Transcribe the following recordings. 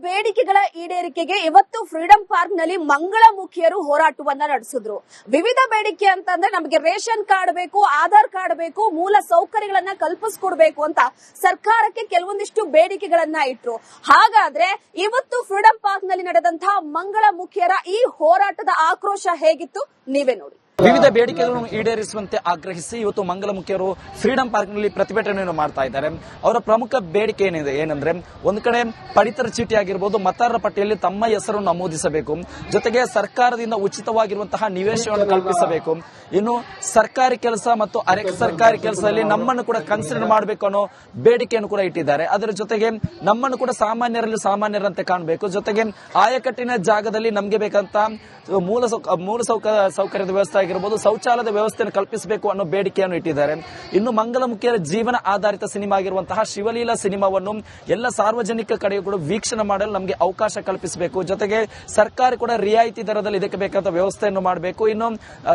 ಬೇಡಿಕೆಗಳ ಈಡೇರಿಕೆಗೆ ಇವತ್ತು ಫ್ರೀಡಂ ಪಾರ್ಕ್ ನಲ್ಲಿ ಮಂಗಳಮುಖಿಯರು ಹೋರಾಟವನ್ನ ನಡೆಸಿದ್ರು. ವಿವಿಧ ಬೇಡಿಕೆ ಅಂತಂದ್ರೆ ನಮಗೆ ರೇಷನ್ ಕಾರ್ಡ್ ಬೇಕು, ಆಧಾರ್ ಕಾರ್ಡ್ ಬೇಕು, ಮೂಲ ಸೌಕರ್ಯಗಳನ್ನ ಕಲ್ಪಿಸಿಕೊಡ್ಬೇಕು ಅಂತ ಸರ್ಕಾರಕ್ಕೆ ಕೆಲವೊಂದಿಷ್ಟು ಬೇಡಿಕೆಗಳನ್ನ ಇಟ್ರು. ಹಾಗಾದ್ರೆ ಇವತ್ತು ಫ್ರೀಡಂ ಪಾರ್ಕ್ ನಲ್ಲಿ ನಡೆದಂತಹ ಮಂಗಳಮುಖಿಯರ ಈ ಹೋರಾಟದ ಆಕ್ರೋಶ ಹೇಗಿತ್ತು ನೀವೇ ನೋಡಿ. ವಿವಿಧ ಬೇಡಿಕೆಗಳನ್ನು ಈಡೇರಿಸುವಂತೆ ಆಗ್ರಹಿಸಿ ಇವತ್ತು ಮಂಗಳಮುಖಿಯರು ಫ್ರೀಡಂ ಪಾರ್ಕ್ ನಲ್ಲಿ ಪ್ರತಿಭಟನೆಯನ್ನು ಮಾಡ್ತಾ ಇದ್ದಾರೆ. ಅವರ ಪ್ರಮುಖ ಬೇಡಿಕೆ ಏನಿದೆ ಏನಂದ್ರೆ, ಒಂದು ಕಡೆ ಪಡಿತರ ಚೀಟಿ ಆಗಿರಬಹುದು, ಮತದಾರರ ಪಟ್ಟಿಯಲ್ಲಿ ತಮ್ಮ ಹೆಸರು ನಮೂದಿಸಬೇಕು, ಜೊತೆಗೆ ಸರ್ಕಾರದಿಂದ ಉಚಿತವಾಗಿರುವಂತಹ ನಿವೇಶನವನ್ನು ಕಲ್ಪಿಸಬೇಕು, ಇನ್ನು ಸರ್ಕಾರಿ ಕೆಲಸ ಮತ್ತು ಅರೆ ಸರ್ಕಾರಿ ಕೆಲಸದಲ್ಲಿ ನಮ್ಮನ್ನು ಕೂಡ ಕನ್ಸಿಡರ್ ಮಾಡಬೇಕು ಅನ್ನೋ ಬೇಡಿಕೆಯನ್ನು ಕೂಡ ಇಟ್ಟಿದ್ದಾರೆ. ಅದರ ಜೊತೆಗೆ ನಮ್ಮನ್ನು ಕೂಡ ಸಾಮಾನ್ಯರಲ್ಲಿ ಸಾಮಾನ್ಯರಂತೆ ಕಾಣಬೇಕು, ಜೊತೆಗೆ ಆಯಕಟ್ಟಿನ ಜಾಗದಲ್ಲಿ ನಮಗೆ ಬೇಕಂತ ಮೂಲ ಸೌಕರ್ಯದ ವ್ಯವಸ್ಥೆ ಆಗಿರಬಹುದು, ಶೌಚಾಲಯದ ವ್ಯವಸ್ಥೆಯನ್ನು ಕಲ್ಪಿಸಬೇಕು ಅನ್ನೋ ಬೇಡಿಕೆಯನ್ನು ಇಟ್ಟಿದ್ದಾರೆ. ಇನ್ನು ಮಂಗಳಮುಖಿಯರ ಜೀವನ ಆಧಾರಿತ ಸಿನಿಮಾ ಆಗಿರುವಂತಹ ಶಿವಲೀಲಾ ಸಿನಿಮಾವನ್ನು ಎಲ್ಲ ಸಾರ್ವಜನಿಕ ಕಡೆಯೂ ಕೂಡ ವೀಕ್ಷಣೆ ಮಾಡಲು ನಮಗೆ ಅವಕಾಶ ಕಲ್ಪಿಸಬೇಕು, ಜೊತೆಗೆ ಸರ್ಕಾರ ಕೂಡ ರಿಯಾಯಿತಿ ದರದಲ್ಲಿ ಇದಕ್ಕೆ ಬೇಕಾದ ವ್ಯವಸ್ಥೆಯನ್ನು ಮಾಡಬೇಕು, ಇನ್ನು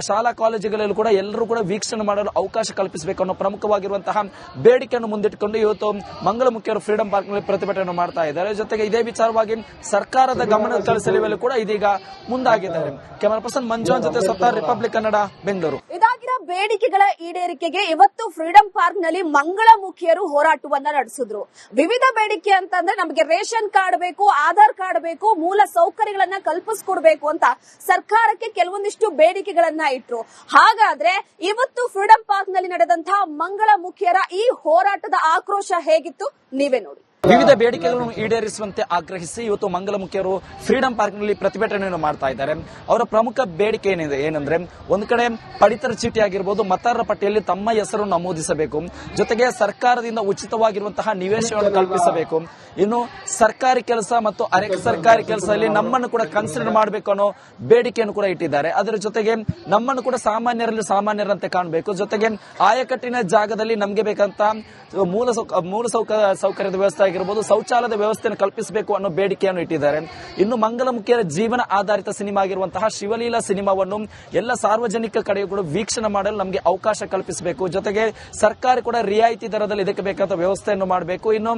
ಶಾಲಾ ಕಾಲೇಜುಗಳಲ್ಲೂ ಕೂಡ ಎಲ್ಲರೂ ಕೂಡ ವೀಕ್ಷಣೆ ಮಾಡಲು ಅವಕಾಶ ಕಲ್ಪಿಸಬೇಕು ಅನ್ನೋ ಪ್ರಮುಖವಾಗಿರುವಂತಹ ಬೇಡಿಕೆಯನ್ನು ಮುಂದಿಟ್ಟುಕೊಂಡು ಇವತ್ತು ಮಂಗಳಮುಖಿಯರು ಫ್ರೀಡಂ ಪಾರ್ಕ್ ನಲ್ಲಿ ಪ್ರತಿಭಟನೆ ಮಾಡ್ತಾ ಇದ್ದಾರೆ. ಜೊತೆಗೆ ಇದೇ ವಿಚಾರವಾಗಿ ಸರ್ಕಾರದ ಗಮನ ಸೆಳೆಯುವಲ್ಲಿ ಕೂಡ ಇದೀಗ ಮುಂದಾಗಿದ್ದಾರೆ. ಕ್ಯಾಮರಾ ಪರ್ಸನ್ ಮಂಜುನ್ ಜೊತೆ ಸತ್ತಾರ್, ರಿಪಬ್ಲಿಕ್ ಕನ್ನಡ, ಬೆಂಗಳೂರು. ಇದಾಗಿರೋ ಬೇಡಿಕೆಗಳ ಈಡೇರಿಕೆಗೆ ಇವತ್ತು ಫ್ರೀಡಂ ಪಾರ್ಕ್ ನಲ್ಲಿ ಮಂಗಳಮುಖಿಯರು ಹೋರಾಟವನ್ನ ನಡೆಸಿದ್ರು. ವಿವಿಧ ಬೇಡಿಕೆ ಅಂತಂದ್ರೆ ನಮಗೆ ರೇಷನ್ ಕಾರ್ಡ್ ಬೇಕು, ಆಧಾರ್ ಕಾರ್ಡ್ ಬೇಕು, ಮೂಲ ಸೌಕರ್ಯಗಳನ್ನ ಕಲ್ಪಿಸಿಕೊಡ್ಬೇಕು ಅಂತ ಸರ್ಕಾರಕ್ಕೆ ಕೆಲವೊಂದಿಷ್ಟು ಬೇಡಿಕೆಗಳನ್ನ ಇಟ್ರು. ಹಾಗಾದ್ರೆ ಇವತ್ತು ಫ್ರೀಡಂ ಪಾರ್ಕ್ ನಲ್ಲಿ ನಡೆದಂತಹ ಮಂಗಳಮುಖಿಯರ ಈ ಹೋರಾಟದ ಆಕ್ರೋಶ ಹೇಗಿತ್ತು ನೀವೇ ನೋಡಿ. ವಿವಿಧ ಬೇಡಿಕೆಗಳನ್ನು ಈಡೇರಿಸುವಂತೆ ಆಗ್ರಹಿಸಿ ಇವತ್ತು ಮಂಗಳಮುಖಿಯರು ಫ್ರೀಡಂ ಪಾರ್ಕ್ ನಲ್ಲಿ ಪ್ರತಿಭಟನೆಯನ್ನು ಮಾಡ್ತಾ ಇದ್ದಾರೆ. ಅವರ ಪ್ರಮುಖ ಬೇಡಿಕೆ ಏನಿದೆ ಏನಂದ್ರೆ, ಒಂದು ಕಡೆ ಪಡಿತರ ಚೀಟಿ ಆಗಿರಬಹುದು, ಮತದಾರರ ಪಟ್ಟಿಯಲ್ಲಿ ತಮ್ಮ ಹೆಸರು ನಮೂದಿಸಬೇಕು, ಜೊತೆಗೆ ಸರ್ಕಾರದಿಂದ ಉಚಿತವಾಗಿರುವಂತಹ ನಿವೇಶನವನ್ನು ಕಲ್ಪಿಸಬೇಕು, ಇನ್ನು ಸರ್ಕಾರಿ ಕೆಲಸ ಮತ್ತು ಅರೆ ಸರ್ಕಾರಿ ಕೆಲಸದಲ್ಲಿ ನಮ್ಮನ್ನು ಕೂಡ ಕನ್ಸಿಡರ್ ಮಾಡಬೇಕು ಅನ್ನೋ ಬೇಡಿಕೆಯನ್ನು ಕೂಡ ಇಟ್ಟಿದ್ದಾರೆ. ಅದರ ಜೊತೆಗೆ ನಮ್ಮನ್ನು ಕೂಡ ಸಾಮಾನ್ಯರಲ್ಲಿ ಸಾಮಾನ್ಯರಂತೆ ಕಾಣಬೇಕು, ಜೊತೆಗೆ ಆಯಕಟ್ಟಿನ ಜಾಗದಲ್ಲಿ ನಮಗೆ ಬೇಕಂತ ಮೂಲ ಸೌಕರ್ಯದ ವ್ಯವಸ್ಥೆ ಆಗಿರಬಹುದು, ಶೌಚಾಲಯದ ವ್ಯವಸ್ಥೆಯನ್ನು ಕಲ್ಪಿಸಬೇಕು ಅನ್ನೋ ಬೇಡಿಕೆಯನ್ನು ಇಟ್ಟಿದ್ದಾರೆ. ಇನ್ನು ಮಂಗಳಮುಖಿಯರ ಜೀವನ ಆಧಾರಿತ ಸಿನಿಮಾ ಆಗಿರುವಂತಹ ಶಿವಲೀಲಾ ಸಿನಿಮಾವನ್ನು ಎಲ್ಲ ಸಾರ್ವಜನಿಕ ಕಡೆಯೂ ಕೂಡ ವೀಕ್ಷಣೆ ಮಾಡಲು ನಮಗೆ ಅವಕಾಶ ಕಲ್ಪಿಸಬೇಕು, ಜೊತೆಗೆ ಸರ್ಕಾರ ಕೂಡ ರಿಯಾಯಿತಿ ದರದಲ್ಲಿ ಇದಕ್ಕೆ ಬೇಕಾದ ವ್ಯವಸ್ಥೆಯನ್ನು ಮಾಡಬೇಕು, ಇನ್ನು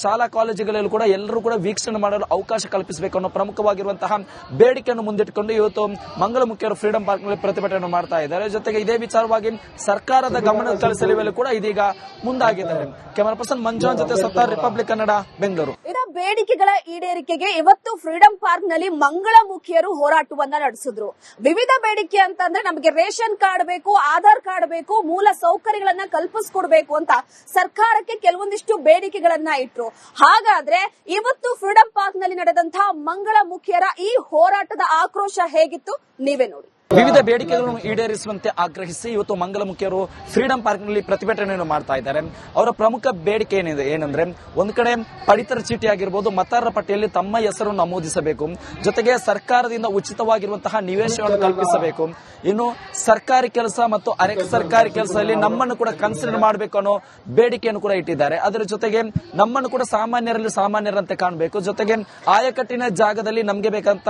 ಶಾಲಾ ಕಾಲೇಜುಗಳಲ್ಲೂ ಕೂಡ ಎಲ್ಲರೂ ಕೂಡ ವೀಕ್ಷಣೆ ಮಾಡಲು ಅವಕಾಶ ಕಲ್ಪಿಸಬೇಕು ಅನ್ನೋ ಪ್ರಮುಖವಾಗಿರುವಂತಹ ಬೇಡಿಕೆಯನ್ನು ಮುಂದಿಟ್ಟುಕೊಂಡು ಇವತ್ತು ಮಂಗಳಮುಖಿಯರು ಫ್ರೀಡಂ ಪಾರ್ಕ್ ನಲ್ಲಿ ಪ್ರತಿಭಟನೆ ಮಾಡ್ತಾ ಇದ್ದಾರೆ. ಜೊತೆಗೆ ಇದೇ ವಿಚಾರವಾಗಿ ಸರ್ಕಾರದ ಗಮನ ಸೆಳೆಯುವಲ್ಲಿ ಕೂಡ ಇದೀಗ ಮುಂದಾಗಿದ್ದಾರೆ. ಕ್ಯಾಮರಾ ಪರ್ಸನ್ ಮಂಜುನ್ ಜೊತೆ ಸತ್ತಾರ್, ರಿಪಬ್ಲಿಕ್ ಕನ್ನಡ, ಬೆಂಗಳೂರು. ಬೇಡಿಕೆಗಳ ಈಡೇರಿಕೆಗೆ ಇವತ್ತು ಫ್ರೀಡಂ ಪಾರ್ಕ್ ನಲ್ಲಿ ಮಂಗಳಮುಖಿಯರು ಹೋರಾಟವನ್ನ ನಡೆಸಿದ್ರು. ವಿವಿಧ ಬೇಡಿಕೆ ಅಂತಂದ್ರೆ ನಮಗೆ ರೇಷನ್ ಕಾರ್ಡ್ ಬೇಕು, ಆಧಾರ್ ಕಾರ್ಡ್ ಬೇಕು, ಮೂಲ ಸೌಕರ್ಯಗಳನ್ನ ಕಲ್ಪಿಸಿಕೊಡ್ಬೇಕು ಅಂತ ಸರ್ಕಾರಕ್ಕೆ ಕೆಲವೊಂದಿಷ್ಟು ಬೇಡಿಕೆಗಳನ್ನ ಇಟ್ರು. ಹಾಗಾದ್ರೆ ಇವತ್ತು ಫ್ರೀಡಂ ಪಾರ್ಕ್ ನಲ್ಲಿ ನಡೆದಂತಹ ಮಂಗಳಮುಖಿಯರ ಈ ಹೋರಾಟದ ಆಕ್ರೋಶ ಹೇಗಿತ್ತು ನೀವೇ ನೋಡಿ. ವಿವಿಧ ಬೇಡಿಕೆಗಳನ್ನು ಈಡೇರಿಸುವಂತೆ ಆಗ್ರಹಿಸಿ ಇವತ್ತು ಮಂಗಳಮುಖಿಯರು ಫ್ರೀಡಂ ಪಾರ್ಕ್ ನಲ್ಲಿ ಪ್ರತಿಭಟನೆಯನ್ನು ಮಾಡ್ತಾ ಇದ್ದಾರೆ. ಅವರ ಪ್ರಮುಖ ಬೇಡಿಕೆ ಏನಿದೆ ಏನಂದ್ರೆ, ಒಂದು ಕಡೆ ಪಡಿತರ ಚೀಟಿ ಆಗಿರಬಹುದು, ಮತದಾರರ ಪಟ್ಟಿಯಲ್ಲಿ ತಮ್ಮ ಹೆಸರು ನಮೂದಿಸಬೇಕು, ಜೊತೆಗೆ ಸರ್ಕಾರದಿಂದ ಉಚಿತವಾಗಿರುವಂತಹ ನಿವೇಶನವನ್ನು ಕಲ್ಪಿಸಬೇಕು, ಇನ್ನು ಸರ್ಕಾರಿ ಕೆಲಸ ಮತ್ತು ಅರೆ ಸರ್ಕಾರಿ ಕೆಲಸದಲ್ಲಿ ನಮ್ಮನ್ನು ಕೂಡ ಕನ್ಸಿಡರ್ ಮಾಡಬೇಕು ಅನ್ನೋ ಬೇಡಿಕೆಯನ್ನು ಕೂಡ ಇಟ್ಟಿದ್ದಾರೆ. ಅದರ ಜೊತೆಗೆ ನಮ್ಮನ್ನು ಕೂಡ ಸಾಮಾನ್ಯರಲ್ಲಿ ಸಾಮಾನ್ಯರಂತೆ ಕಾಣಬೇಕು, ಜೊತೆಗೆ ಆಯಕಟ್ಟಿನ ಜಾಗದಲ್ಲಿ ನಮಗೆ ಬೇಕಂತ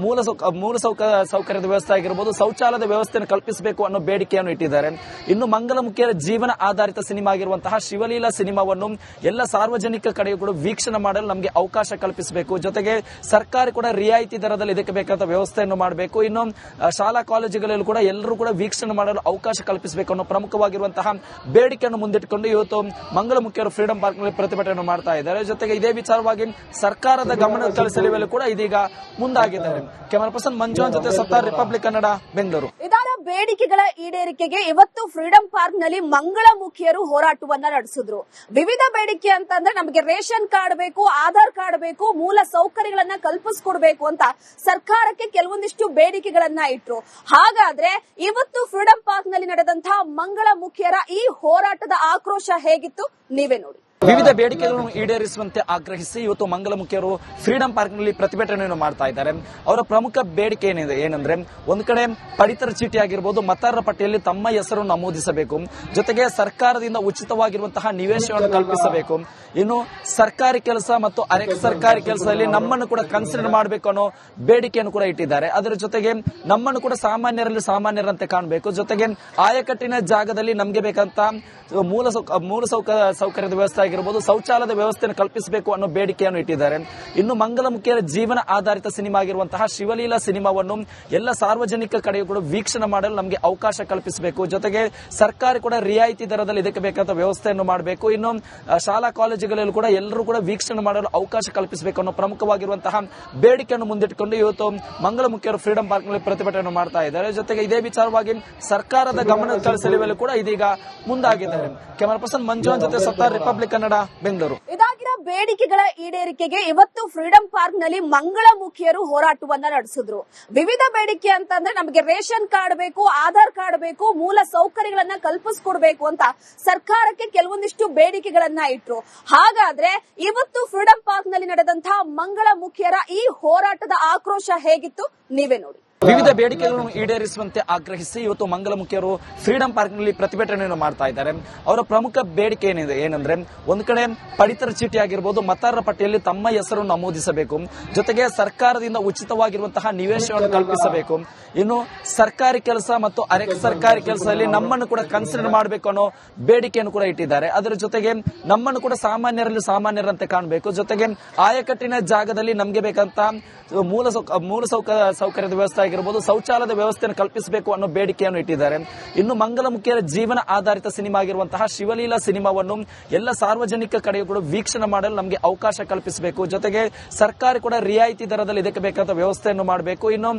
ಮೂಲ ಸೌಕರ್ಯದ ವ್ಯವಸ್ಥೆ ಆಗಿರಬಹುದು, ಶೌಚಾಲಯದ ವ್ಯವಸ್ಥೆಯನ್ನು ಕಲ್ಪಿಸಬೇಕು ಅನ್ನೋ ಬೇಡಿಕೆಯನ್ನು ಇಟ್ಟಿದ್ದಾರೆ. ಇನ್ನು ಮಂಗಳಮುಖಿಯರ ಜೀವನ ಆಧಾರಿತ ಸಿನಿಮಾ ಆಗಿರುವಂತಹ ಶಿವಲೀಲಾ ಸಿನಿಮಾವನ್ನು ಎಲ್ಲ ಸಾರ್ವಜನಿಕ ಕಡೆಯೂ ಕೂಡ ವೀಕ್ಷಣೆ ಮಾಡಲು ನಮಗೆ ಅವಕಾಶ ಕಲ್ಪಿಸಬೇಕು, ಜೊತೆಗೆ ಸರ್ಕಾರ ಕೂಡ ರಿಯಾಯಿತಿ ದರದಲ್ಲಿ ಇದಕ್ಕೆ ಬೇಕಾದ ವ್ಯವಸ್ಥೆಯನ್ನು ಮಾಡಬೇಕು, ಇನ್ನು ಶಾಲಾ ಕಾಲೇಜುಗಳಲ್ಲೂ ಕೂಡ ಎಲ್ಲರೂ ಕೂಡ ವೀಕ್ಷಣೆ ಮಾಡಲು ಅವಕಾಶ ಕಲ್ಪಿಸಬೇಕು ಅನ್ನೋ ಪ್ರಮುಖವಾಗಿರುವಂತಹ ಬೇಡಿಕೆಯನ್ನು ಮುಂದಿಟ್ಟುಕೊಂಡು ಇವತ್ತು ಮಂಗಳಮುಖಿಯರು ಫ್ರೀಡಂ ಪಾರ್ಕ್ ನಲ್ಲಿ ಪ್ರತಿಭಟನೆ ಮಾಡ್ತಾ ಇದ್ದಾರೆ. ಜೊತೆಗೆ ಇದೇ ವಿಚಾರವಾಗಿ ಸರ್ಕಾರದ ಗಮನ ಸೆಳೆಯುವಲ್ಲಿ ಕೂಡ ಇದೀಗ ಮುಂದಾಗಿದ್ದಾರೆ. ಕ್ಯಾಮರಾ ಪರ್ಸನ್ ಮಂಜುನ್ ಜೊತೆ ಸತ್ತಾರ್, ರಿಪಬ್ಲಿಕ್ ಕನ್ನಡ, ಬೆಂಗಳೂರು. ಇದರ ಬೇಡಿಕೆಗಳ ಈಡೇರಿಕೆಗೆ ಇವತ್ತು ಫ್ರೀಡಂ ಪಾರ್ಕ್ ನಲ್ಲಿ ಮಂಗಳಮುಖಿಯರು ಹೋರಾಟವನ್ನ ನಡೆಸಿದ್ರು. ವಿವಿಧ ಬೇಡಿಕೆ ಅಂತಂದ್ರೆ ನಮಗೆ ರೇಷನ್ ಕಾರ್ಡ್ ಬೇಕು, ಆಧಾರ್ ಕಾರ್ಡ್ ಬೇಕು, ಮೂಲ ಸೌಕರ್ಯಗಳನ್ನ ಕಲ್ಪಿಸಿಕೊಡ್ಬೇಕು ಅಂತ ಸರ್ಕಾರಕ್ಕೆ ಕೆಲವೊಂದಿಷ್ಟು ಬೇಡಿಕೆಗಳನ್ನ ಇಟ್ರು. ಹಾಗಾದ್ರೆ ಇವತ್ತು ಫ್ರೀಡಂ ಪಾರ್ಕ್ ನಲ್ಲಿ ನಡೆದಂತಹ ಮಂಗಳಮುಖಿಯರ ಈ ಹೋರಾಟದ ಆಕ್ರೋಶ ಹೇಗಿತ್ತು ನೀವೇ ನೋಡಿ. ವಿವಿಧ ಬೇಡಿಕೆಗಳನ್ನು ಈಡೇರಿಸುವಂತೆ ಆಗ್ರಹಿಸಿ ಇವತ್ತು ಮಂಗಳಮುಖಿಯರು ಫ್ರೀಡಂ ಪಾರ್ಕ್ ನಲ್ಲಿ ಪ್ರತಿಭಟನೆಯನ್ನು ಮಾಡ್ತಾ ಇದ್ದಾರೆ. ಅವರ ಪ್ರಮುಖ ಬೇಡಿಕೆ ಏನಿದೆ ಏನಂದ್ರೆ, ಒಂದು ಕಡೆ ಪಡಿತರ ಚೀಟಿ ಆಗಿರಬಹುದು, ಮತದಾರರ ಪಟ್ಟಿಯಲ್ಲಿ ತಮ್ಮ ಹೆಸರು ನಮೂದಿಸಬೇಕು, ಜೊತೆಗೆ ಸರ್ಕಾರದಿಂದ ಉಚಿತವಾಗಿರುವಂತಹ ನಿವೇಶನವನ್ನು ಕಲ್ಪಿಸಬೇಕು, ಇನ್ನು ಸರ್ಕಾರಿ ಕೆಲಸ ಮತ್ತು ಅರೆ ಸರ್ಕಾರಿ ಕೆಲಸದಲ್ಲಿ ನಮ್ಮನ್ನು ಕೂಡ ಕನ್ಸಿಡರ್ ಮಾಡಬೇಕು ಅನ್ನೋ ಬೇಡಿಕೆಯನ್ನು ಕೂಡ ಇಟ್ಟಿದ್ದಾರೆ. ಅದರ ಜೊತೆಗೆ ನಮ್ಮನ್ನು ಕೂಡ ಸಾಮಾನ್ಯರಲ್ಲಿ ಸಾಮಾನ್ಯರಂತೆ ಕಾಣಬೇಕು, ಜೊತೆಗೆ ಆಯಕಟ್ಟಿನ ಜಾಗದಲ್ಲಿ ನಮಗೆ ಬೇಕಂತ ಮೂಲ ಸೌಕರ್ಯದ ವ್ಯವಸ್ಥೆ ಆಗಿರಬಹುದು, ಶೌಚಾಲಯದ ವ್ಯವಸ್ಥೆಯನ್ನು ಕಲ್ಪಿಸಬೇಕು ಅನ್ನೋ ಬೇಡಿಕೆಯನ್ನು ಇಟ್ಟಿದ್ದಾರೆ. ಇನ್ನು ಮಂಗಳಮುಖಿಯರ ಜೀವನ ಆಧಾರಿತ ಸಿನಿಮಾ ಆಗಿರುವಂತಹ ಶಿವಲೀಲಾ ಸಿನಿಮಾವನ್ನು ಎಲ್ಲ ಸಾರ್ವಜನಿಕ ಕಡೆಯೂ ಕೂಡ ವೀಕ್ಷಣೆ ಮಾಡಲು ನಮಗೆ ಅವಕಾಶ ಕಲ್ಪಿಸಬೇಕು. ಜೊತೆಗೆ ಸರ್ಕಾರ ಕೂಡ ರಿಯಾಯಿತಿ ದರದಲ್ಲಿ ಇದಕ್ಕೆ ಬೇಕಾದ ವ್ಯವಸ್ಥೆಯನ್ನು ಮಾಡಬೇಕು. ಇನ್ನು ಶಾಲಾ ಕಾಲೇಜುಗಳಲ್ಲೂ ಕೂಡ ಎಲ್ಲರೂ ಕೂಡ ವೀಕ್ಷಣೆ ಮಾಡಲು ಅವಕಾಶ ಕಲ್ಪಿಸಬೇಕು ಅನ್ನೋ ಪ್ರಮುಖವಾಗಿರುವಂತಹ ಬೇಡಿಕೆಯನ್ನು ಮುಂದಿಟ್ಟುಕೊಂಡು ಇವತ್ತು ಮಂಗಳಮುಖಿಯರು ಫ್ರೀಡಂ ಪಾರ್ಕ್ ನಲ್ಲಿ ಪ್ರತಿಭಟನೆ ಮಾಡ್ತಾ ಇದ್ದಾರೆ. ಜೊತೆಗೆ ಇದೇ ವಿಚಾರವಾಗಿ ಸರ್ಕಾರದ ಗಮನ ಸೆಳೆಯುವಲ್ಲಿ ಕೂಡ ಇದೀಗ ಮುಂದಾಗಿದ್ದಾರೆ. ಕ್ಯಾಮರಾ ಪರ್ಸನ್ ಮಂಜು ಜೊತೆ ಸತ್ತಾರ್, ರಿಪಬ್ಲಿಕ್ ಕನ್ನಡ, ಬೆಂಗಳೂರು. ಇದಾಗಿರೋ ಬೇಡಿಕೆಗಳ ಈಡೇರಿಕೆಗೆ ಇವತ್ತು ಫ್ರೀಡಂ ಪಾರ್ಕ್ ನಲ್ಲಿ ಮಂಗಳಮುಖಿಯರು ಹೋರಾಟವನ್ನ ನಡೆಸಿದ್ರು. ವಿವಿಧ ಬೇಡಿಕೆ ಅಂತಂದ್ರೆ ನಮಗೆ ರೇಷನ್ ಕಾರ್ಡ್ ಬೇಕು, ಆಧಾರ್ ಕಾರ್ಡ್ ಬೇಕು, ಮೂಲ ಸೌಕರ್ಯಗಳನ್ನ ಕಲ್ಪಿಸ್ಕೊಡ್ಬೇಕು ಅಂತ ಸರ್ಕಾರಕ್ಕೆ ಕೆಲವೊಂದಿಷ್ಟು ಬೇಡಿಕೆಗಳನ್ನ ಇಟ್ರು. ಹಾಗಾದ್ರೆ ಇವತ್ತು ಫ್ರೀಡಂ ಪಾರ್ಕ್ ನಲ್ಲಿ ನಡೆದಂತಹ ಮಂಗಳಮುಖಿಯರ ಈ ಹೋರಾಟದ ಆಕ್ರೋಶ ಹೇಗಿತ್ತು ನೀವೇ ನೋಡಿ. ವಿವಿಧ ಬೇಡಿಕೆಗಳನ್ನು ಈಡೇರಿಸುವಂತೆ ಆಗ್ರಹಿಸಿ ಇವತ್ತು ಮಂಗಳಮುಖಿಯರು ಫ್ರೀಡಂ ಪಾರ್ಕ್ ನಲ್ಲಿ ಪ್ರತಿಭಟನೆಯನ್ನು ಮಾಡ್ತಾ ಇದ್ದಾರೆ. ಅವರ ಪ್ರಮುಖ ಬೇಡಿಕೆ ಏನಂದ್ರೆ ಒಂದು ಕಡೆ ಪಡಿತರ ಚೀಟಿ ಆಗಿರಬಹುದು, ಮತದಾರರ ಪಟ್ಟಿಯಲ್ಲಿ ತಮ್ಮ ಹೆಸರು ನಮೂದಿಸಬೇಕು. ಜೊತೆಗೆ ಸರ್ಕಾರದಿಂದ ಉಚಿತವಾಗಿರುವಂತಹ ನಿವೇಶನವನ್ನು ಕಲ್ಪಿಸಬೇಕು. ಇನ್ನು ಸರ್ಕಾರಿ ಕೆಲಸ ಮತ್ತು ಅರೆ ಸರ್ಕಾರಿ ಕೆಲಸದಲ್ಲಿ ನಮ್ಮನ್ನು ಕೂಡ ಕನ್ಸಿಡರ್ ಮಾಡಬೇಕು ಅನ್ನೋ ಬೇಡಿಕೆಯನ್ನು ಕೂಡ ಇಟ್ಟಿದ್ದಾರೆ. ಅದರ ಜೊತೆಗೆ ನಮ್ಮನ್ನು ಕೂಡ ಸಾಮಾನ್ಯರಲ್ಲಿ ಸಾಮಾನ್ಯರಂತೆ ಕಾಣಬೇಕು. ಜೊತೆಗೆ ಆಯಕಟ್ಟಿನ ಜಾಗದಲ್ಲಿ ನಮಗೆ ಬೇಕಂತ ಮೂಲ ಸೌಕರ್ಯದ ವ್ಯವಸ್ಥೆ ಆಗಿರಬಹುದು, ಶೌಚಾಲಯದ ವ್ಯವಸ್ಥೆಯನ್ನು ಕಲ್ಪಿಸಬೇಕು ಅನ್ನೋ ಬೇಡಿಕೆಯನ್ನು ಇಟ್ಟಿದ್ದಾರೆ. ಇನ್ನು ಮಂಗಳಮುಖಿಯರ ಜೀವನ ಆಧಾರಿತ ಸಿನಿಮಾ ಆಗಿರುವಂತಹ ಶಿವಲೀಲಾ ಸಿನಿಮಾವನ್ನು ಎಲ್ಲ ಸಾರ್ವಜನಿಕ ಕಡೆಯೂ ಕೂಡ ವೀಕ್ಷಣೆ ಮಾಡಲು ನಮಗೆ ಅವಕಾಶ ಕಲ್ಪಿಸಬೇಕು. ಜೊತೆಗೆ ಸರ್ಕಾರ ಕೂಡ ರಿಯಾಯಿತಿ ದರದಲ್ಲಿ ಇದಕ್ಕೆ ಬೇಕಾದ ವ್ಯವಸ್ಥೆಯನ್ನು ಮಾಡಬೇಕು. ಇನ್ನು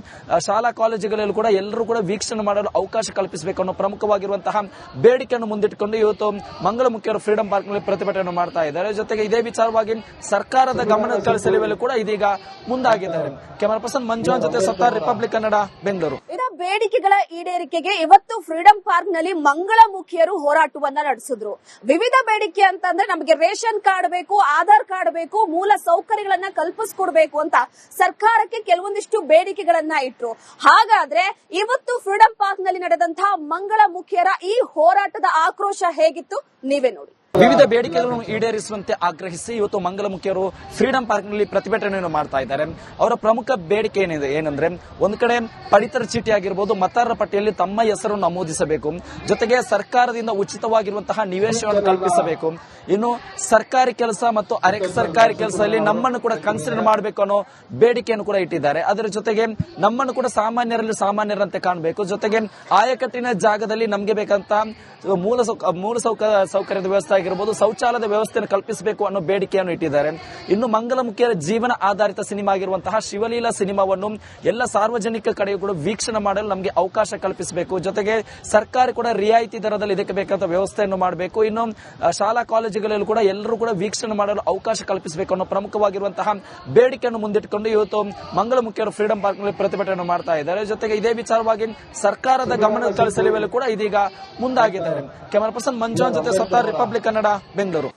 ಶಾಲಾ ಕಾಲೇಜುಗಳಲ್ಲೂ ಕೂಡ ಎಲ್ಲರೂ ಕೂಡ ವೀಕ್ಷಣೆ ಮಾಡಲು ಅವಕಾಶ ಕಲ್ಪಿಸಬೇಕು ಅನ್ನೋ ಪ್ರಮುಖವಾಗಿರುವಂತಹ ಬೇಡಿಕೆಯನ್ನು ಮುಂದಿಟ್ಟುಕೊಂಡು ಇವತ್ತು ಮಂಗಳಮುಖಿಯರು ಫ್ರೀಡಂ ಪಾರ್ಕ್ ನಲ್ಲಿ ಪ್ರತಿಭಟನೆ ಮಾಡ್ತಾ ಇದ್ದಾರೆ. ಜೊತೆಗೆ ಇದೇ ವಿಚಾರವಾಗಿ ಸರ್ಕಾರದ ಗಮನ ಸೆಳೆಯುವಲ್ಲಿ ಕೂಡ ಇದೀಗ ಮುಂದಾಗಿದ್ದಾರೆ. ಕ್ಯಾಮರಾ ಪರ್ಸನ್ ಮಂಜು ಜೊತೆ ಸತ್ತಾರ್, ರಿಪಬ್ಲಿಕ್ ಕನ್ನಡ, ಬೆಂಗಳೂರು. ಬೇಡಿಕೆಗಳ ಈಡೇರಿಕೆಗೆ ಇವತ್ತು ಫ್ರೀಡಂ ಪಾರ್ಕ್ ನಲ್ಲಿ ಮಂಗಳಮುಖಿಯರು ಹೋರಾಟವನ್ನ ನಡೆಸಿದ್ರು. ವಿವಿಧ ಬೇಡಿಕೆ ಅಂತಂದ್ರೆ ನಮಗೆ ರೇಷನ್ ಕಾರ್ಡ್ ಬೇಕು, ಆಧಾರ್ ಕಾರ್ಡ್ ಬೇಕು, ಮೂಲ ಸೌಕರ್ಯಗಳನ್ನ ಕಲ್ಪಿಸ್ಕೊಡ್ಬೇಕು ಅಂತ ಸರ್ಕಾರಕ್ಕೆ ಕೆಲವೊಂದಿಷ್ಟು ಬೇಡಿಕೆಗಳನ್ನ ಇಟ್ರು. ಹಾಗಾದ್ರೆ ಇವತ್ತು ಫ್ರೀಡಂ ಪಾರ್ಕ್ ನಲ್ಲಿ ನಡೆದಂತಹ ಮಂಗಳಮುಖಿಯರ ಈ ಹೋರಾಟದ ಆಕ್ರೋಶ ಹೇಗಿತ್ತು ನೀವೇ ನೋಡಿ. ವಿವಿಧ ಬೇಡಿಕೆಗಳನ್ನು ಈಡೇರಿಸುವಂತೆ ಆಗ್ರಹಿಸಿ ಇವತ್ತು ಮಂಗಳಮುಖಿಯರು ಫ್ರೀಡಂ ಪಾರ್ಕ್ ನಲ್ಲಿ ಪ್ರತಿಭಟನೆಯನ್ನು ಮಾಡ್ತಾ ಇದ್ದಾರೆ. ಅವರ ಪ್ರಮುಖ ಬೇಡಿಕೆ ಏನಂದ್ರೆ ಒಂದು ಕಡೆ ಪಡಿತರ ಚೀಟಿ ಆಗಿರಬಹುದು, ಮತದಾರರ ಪಟ್ಟಿಯಲ್ಲಿ ತಮ್ಮ ಹೆಸರು ನಮೂದಿಸಬೇಕು. ಜೊತೆಗೆ ಸರ್ಕಾರದಿಂದ ಉಚಿತವಾಗಿರುವಂತಹ ನಿವೇಶನವನ್ನು ಕಲ್ಪಿಸಬೇಕು. ಇನ್ನು ಸರ್ಕಾರಿ ಕೆಲಸ ಮತ್ತು ಅರೆ ಸರ್ಕಾರಿ ಕೆಲಸದಲ್ಲಿ ನಮ್ಮನ್ನು ಕೂಡ ಕನ್ಸಿಡರ್ ಮಾಡಬೇಕು ಅನ್ನೋ ಬೇಡಿಕೆಯನ್ನು ಕೂಡ ಇಟ್ಟಿದ್ದಾರೆ. ಅದರ ಜೊತೆಗೆ ನಮ್ಮನ್ನು ಕೂಡ ಸಾಮಾನ್ಯರಲ್ಲಿ ಸಾಮಾನ್ಯರಂತೆ ಕಾಣಬೇಕು. ಜೊತೆಗೆ ಆಯಕಟ್ಟಿನ ಜಾಗದಲ್ಲಿ ನಮಗೆ ಬೇಕಂತ ಮೂಲ ಸೌಕರ್ಯದ ವ್ಯವಸ್ಥೆ ಆಗಿರಬಹುದು, ಶೌಚಾಲಯದ ವ್ಯವಸ್ಥೆಯನ್ನು ಕಲ್ಪಿಸಬೇಕು ಅನ್ನೋ ಬೇಡಿಕೆಯನ್ನು ಇಟ್ಟಿದ್ದಾರೆ. ಇನ್ನು ಮಂಗಳಮುಖಿಯರ ಜೀವನ ಆಧಾರಿತ ಸಿನಿಮಾ ಆಗಿರುವಂತಹ ಶಿವಲೀಲಾ ಸಿನಿಮಾವನ್ನು ಎಲ್ಲ ಸಾರ್ವಜನಿಕ ಕಡೆಯೂ ಕೂಡ ವೀಕ್ಷಣೆ ಮಾಡಲು ನಮಗೆ ಅವಕಾಶ ಕಲ್ಪಿಸಬೇಕು. ಜೊತೆಗೆ ಸರ್ಕಾರ ಕೂಡ ರಿಯಾಯಿತಿ ದರದಲ್ಲಿ ಇದಕ್ಕೆ ಬೇಕಾದ ವ್ಯವಸ್ಥೆಯನ್ನು ಮಾಡಬೇಕು. ಇನ್ನು ಶಾಲಾ ಕಾಲೇಜುಗಳಲ್ಲೂ ಕೂಡ ಎಲ್ಲರೂ ಕೂಡ ವೀಕ್ಷಣೆ ಮಾಡಲು ಅವಕಾಶ ಕಲ್ಪಿಸಬೇಕು ಅನ್ನೋ ಪ್ರಮುಖವಾಗಿರುವಂತಹ ಬೇಡಿಕೆಯನ್ನು ಮುಂದಿಟ್ಟುಕೊಂಡು ಇವತ್ತು ಮಂಗಳಮುಖಿಯರು ಫ್ರೀಡಂ ಪಾರ್ಕ್ ನಲ್ಲಿ ಪ್ರತಿಭಟನೆ ಮಾಡ್ತಾ ಇದ್ದಾರೆ. ಜೊತೆಗೆ ಇದೇ ವಿಚಾರವಾಗಿ ಸರ್ಕಾರದ ಗಮನ ಸೆಳೆಯುವಲ್ಲಿ ಕೂಡ ಇದೀಗ ಮುಂದಾಗಿದ್ದಾರೆ. ಕ್ಯಾಮರಾ ಪರ್ಸನ್ ಮಂಜು ಜೊತೆ ಸತ್ತಾರ್, ರಿಪಬ್ಲಿಕ್ ಕನ್ನಡ, ಬೆಂಗಳೂರು.